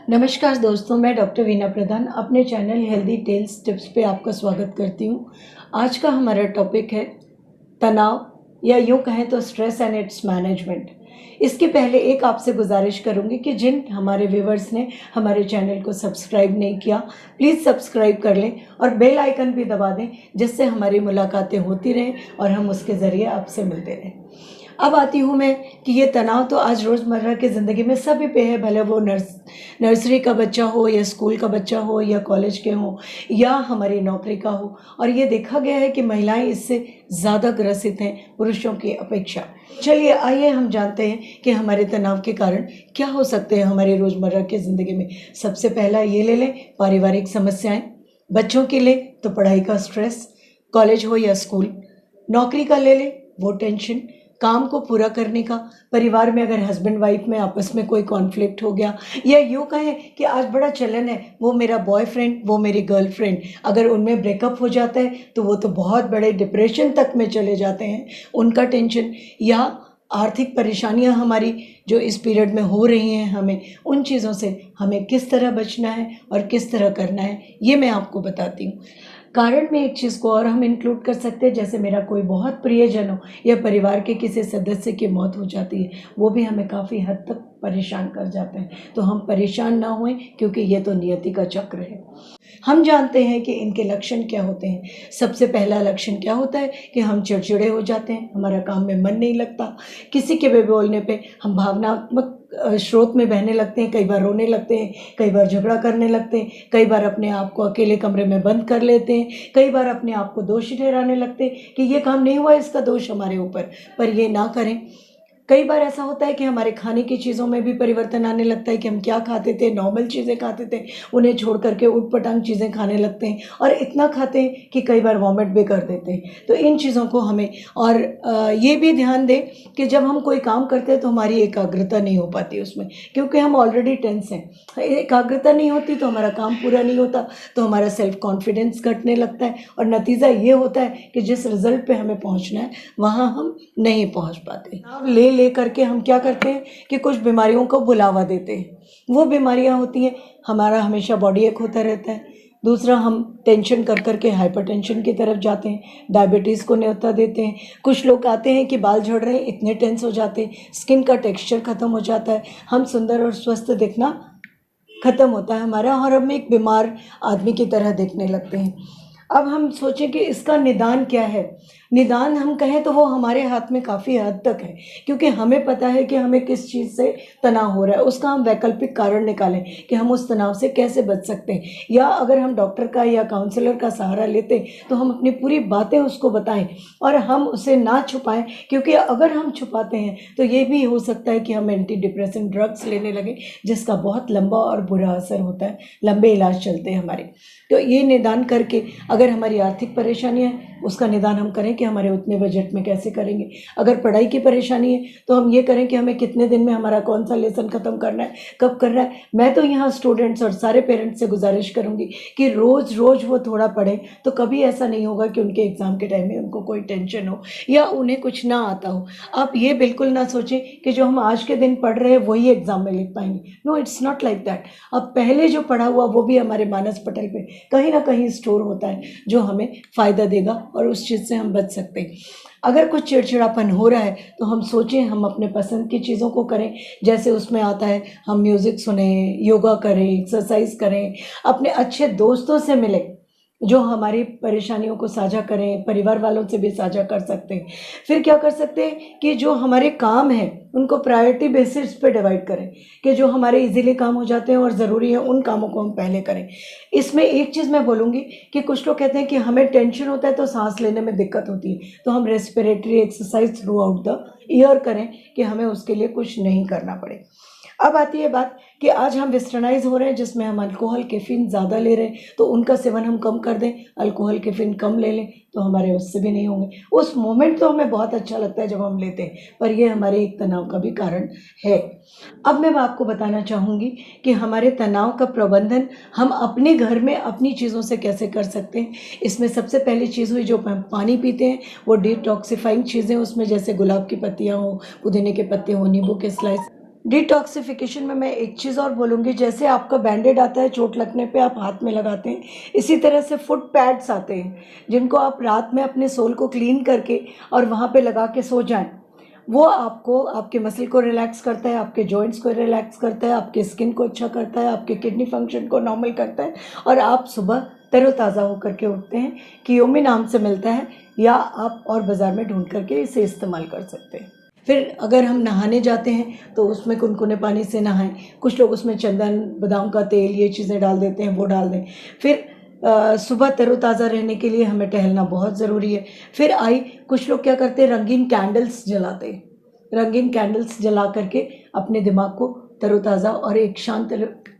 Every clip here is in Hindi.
नमस्कार दोस्तों, मैं डॉक्टर वीना प्रधान अपने चैनल हेल्दी टेल्स टिप्स पे आपका स्वागत करती हूँ। आज का हमारा टॉपिक है तनाव या यूँ कहें तो स्ट्रेस एंड इट्स मैनेजमेंट। इसके पहले एक आपसे गुजारिश करूँगी कि जिन हमारे व्यूवर्स ने हमारे चैनल को सब्सक्राइब नहीं किया, प्लीज़ सब्सक्राइब कर लें और बेल आइकन भी दबा दें, जिससे हमारी मुलाकातें होती रहें और हम उसके ज़रिए आपसे मिलते रहें। अब आती हूँ मैं कि ये तनाव तो आज रोज़मर्रा की ज़िंदगी में सभी पे है, भले वो नर्सरी का बच्चा हो या स्कूल का बच्चा हो या कॉलेज के हों या हमारी नौकरी का हो। और ये देखा गया है कि महिलाएं इससे ज़्यादा ग्रसित हैं पुरुषों की अपेक्षा। चलिए आइए हम जानते हैं कि हमारे तनाव के कारण क्या हो सकते हैं हमारी रोज़मर्रा की ज़िंदगी में। सबसे पहला ये ले लें, पारिवारिक समस्याएँ। बच्चों के लिए तो पढ़ाई का स्ट्रेस, कॉलेज हो या स्कूल। नौकरी का ले लें, वो टेंशन, काम को पूरा करने का। परिवार में अगर हस्बैंड वाइफ में आपस में कोई कॉन्फ्लिक्ट हो गया, या यूँ कहें कि आज बड़ा चलन है वो मेरा बॉयफ्रेंड वो मेरी गर्लफ्रेंड, अगर उनमें ब्रेकअप हो जाता है तो वो तो बहुत बड़े डिप्रेशन तक में चले जाते हैं, उनका टेंशन। या आर्थिक परेशानियां हमारी जो इस पीरियड में हो रही हैं, हमें उन चीज़ों से हमें किस तरह बचना है और किस तरह करना है, ये मैं आपको बताती हूँ। कारण में एक चीज़ को और हम इंक्लूड कर सकते हैं, जैसे मेरा कोई बहुत प्रियजन हो या परिवार के किसी सदस्य की मौत हो जाती है, वो भी हमें काफ़ी हद तक परेशान कर जाते हैं। तो हम परेशान ना होएं, क्योंकि ये तो नियति का चक्र है। हम जानते हैं कि इनके लक्षण क्या होते हैं। सबसे पहला लक्षण क्या होता है कि हम चिड़चिड़े हो जाते हैं, हमारा काम में मन नहीं लगता, किसी के भी बोलने पे हम भावनात्मक स्रोत में बहने लगते हैं, कई बार रोने लगते हैं, कई बार झगड़ा करने लगते हैं, कई बार अपने आप को अकेले कमरे में बंद कर लेते हैं, कई बार अपने आप को दोषी ठहराने लगते हैं कि ये काम नहीं हुआ, इसका दोष हमारे ऊपर। पर ये ना करें। कई बार ऐसा होता है कि हमारे खाने की चीज़ों में भी परिवर्तन आने लगता है कि हम क्या खाते थे, नॉर्मल चीज़ें खाते थे, उन्हें छोड़ करके उटपटांग चीज़ें खाने लगते हैं और इतना खाते हैं कि कई बार वॉमिट भी कर देते हैं। तो इन चीज़ों को हमें और ये भी ध्यान दें कि जब हम कोई काम करते हैं तो हमारी एकाग्रता नहीं हो पाती उसमें, क्योंकि हम ऑलरेडी टेंस हैं। एकाग्रता नहीं होती तो हमारा काम पूरा नहीं होता, तो हमारा सेल्फ कॉन्फिडेंस घटने लगता है और नतीजा ये होता है कि जिस रिज़ल्ट पे हमें पहुंचना है वहाँ हम नहीं पहुंच पाते। अब ले करके हम क्या करते हैं कि कुछ बीमारियों को बुलावा देते हैं। वो बीमारियां होती हैं, हमारा हमेशा बॉडी एक होता रहता है। दूसरा, हम टेंशन कर करके हाइपरटेंशन की तरफ जाते हैं, डायबिटीज़ को न्योता देते हैं। कुछ लोग आते हैं कि बाल झड़ रहे हैं, इतने टेंस हो जाते हैं, स्किन का टेक्सचर ख़त्म हो जाता है, हम सुंदर और स्वस्थ दिखना ख़त्म होता है हमारा और हम एक बीमार आदमी की तरह दिखने लगते हैं। अब हम सोचें कि इसका निदान क्या है। निदान हम कहें तो वो हमारे हाथ में काफ़ी हद तक है, क्योंकि हमें पता है कि हमें किस चीज़ से तनाव हो रहा है। उसका हम वैकल्पिक कारण निकालें कि हम उस तनाव से कैसे बच सकते हैं, या अगर हम डॉक्टर का या काउंसलर का सहारा लेते तो हम अपनी पूरी बातें उसको बताएं और हम उसे ना छुपाएं, क्योंकि अगर हम छुपाते हैं तो ये भी हो सकता है कि हम एंटी डिप्रेसेंट ड्रग्स लेने लगे, जिसका बहुत लंबा और बुरा असर होता है, लंबे इलाज चलते हैं हमारे। तो ये निदान करके अगर हमारी आर्थिक परेशानियाँ हैं उसका निदान हम करें कि हमारे उतने बजट में कैसे करेंगे। अगर पढ़ाई की परेशानी है तो हम ये करें कि हमें कितने दिन में हमारा कौन सा लेसन ख़त्म करना है, कब करना है। मैं तो यहाँ स्टूडेंट्स और सारे पेरेंट्स से गुजारिश करूँगी कि रोज़ रोज़ वो थोड़ा पढ़ें, तो कभी ऐसा नहीं होगा कि उनके एग्ज़ाम के टाइम में उनको कोई टेंशन हो या उन्हें कुछ ना आता हो। आप ये बिल्कुल ना सोचें कि जो हम आज के दिन पढ़ रहे हैं वही एग्ज़ाम में लिख पाएंगे। No, it's not like that. अब पहले जो पढ़ा हुआ वो भी हमारे मानस पटल पे कहीं ना कहीं स्टोर होता है, जो हमें फ़ायदा देगा और उस चीज़ से हम बच सकते हैं। अगर कुछ चिड़चिड़ापन हो रहा है तो हम सोचें हम अपने पसंद की चीज़ों को करें, जैसे उसमें आता है हम म्यूज़िक सुने, योगा करें, एक्सरसाइज करें, अपने अच्छे दोस्तों से मिलें जो हमारी परेशानियों को साझा करें, परिवार वालों से भी साझा कर सकते हैं। फिर क्या कर सकते हैं कि जो हमारे काम हैं उनको प्रायोरिटी बेसिस पे डिवाइड करें, कि जो हमारे इजीली काम हो जाते हैं और ज़रूरी है उन कामों को हम पहले करें। इसमें एक चीज़ मैं बोलूँगी कि कुछ लोग कहते हैं कि हमें टेंशन होता है तो सांस लेने में दिक्कत होती है, तो हम respiratory exercise through out the year करें कि हमें उसके लिए कुछ नहीं करना पड़े। अब आती है बात कि आज हम वेस्टर्नाइज हो रहे हैं, जिसमें हम अल्कोहल कैफीन ज़्यादा ले रहे हैं, तो उनका सेवन हम कम कर दें, अल्कोहल कैफीन कम ले लें तो हमारे उससे भी नहीं होंगे। उस मोमेंट तो हमें बहुत अच्छा लगता है जब हम लेते हैं, पर ये हमारे एक तनाव का भी कारण है। अब मैं आपको बताना चाहूँगी कि हमारे तनाव का प्रबंधन हम अपने घर में अपनी चीज़ों से कैसे कर सकते हैं। इसमें सबसे पहली चीज़ हुई जो हम पानी पीते हैं, वो डिटॉक्सिफाइंग चीज़ें उसमें, जैसे गुलाब की पत्तियाँ हो, पुदीने के पत्ते हो, नींबू के स्लाइस, डिटॉक्सिफिकेशन में मैं एक चीज़ और बोलूँगी, जैसे आपका बैंडेड आता है चोट लगने पे आप हाथ में लगाते हैं, इसी तरह से फुट पैड्स आते हैं जिनको आप रात में अपने सोल को क्लीन करके और वहाँ पे लगा के सो जाएं। वो आपको आपके मसल को रिलैक्स करता है, आपके जॉइंट्स को रिलैक्स करता है, आपके स्किन को अच्छा करता है, आपके किडनी फंक्शन को नॉर्मल करता है और आप सुबह तरोताज़ा होकर के उठते हैं। कियोमी नाम से मिलता है या आप और बाज़ार में ढूंढ करके इसे इस्तेमाल कर सकते हैं। फिर अगर हम नहाने जाते हैं तो उसमें कुनकुने पानी से नहाएं। कुछ लोग उसमें चंदन, बादाम का तेल, ये चीज़ें डाल देते हैं, वो डाल दें। फिर सुबह तरोताज़ा रहने के लिए हमें टहलना बहुत ज़रूरी है। फिर कुछ लोग क्या करते हैं, रंगीन कैंडल्स जलाते हैं। रंगीन कैंडल्स जला करके अपने दिमाग को तरोताज़ा और एक शांत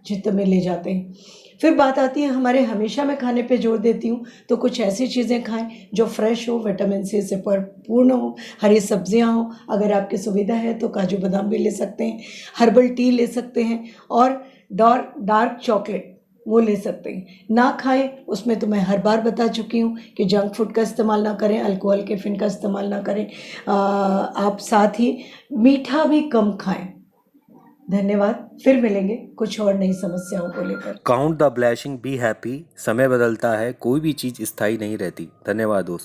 चित्त में ले जाते हैं। फिर बात आती है हमारे हमेशा मैं खाने पे जोर देती हूँ, तो कुछ ऐसी चीज़ें खाएं जो फ्रेश हो, विटामिन सी से भरपूर हो, हरी सब्जियां हो। अगर आपकी सुविधा है तो काजू बादाम भी ले सकते हैं, हर्बल टी ले सकते हैं और डार्क चॉकलेट वो ले सकते हैं। ना खाएं उसमें तो मैं हर बार बता चुकी हूँ कि जंक फूड का इस्तेमाल ना करें, अल्कोहल कैफीन का इस्तेमाल ना करें। आप साथ ही मीठा भी कम खाएं। धन्यवाद, फिर मिलेंगे कुछ और नई समस्याओं को लेकर। Count the blessing, be happy. समय बदलता है, कोई भी चीज़ स्थायी नहीं रहती। धन्यवाद दोस्तों।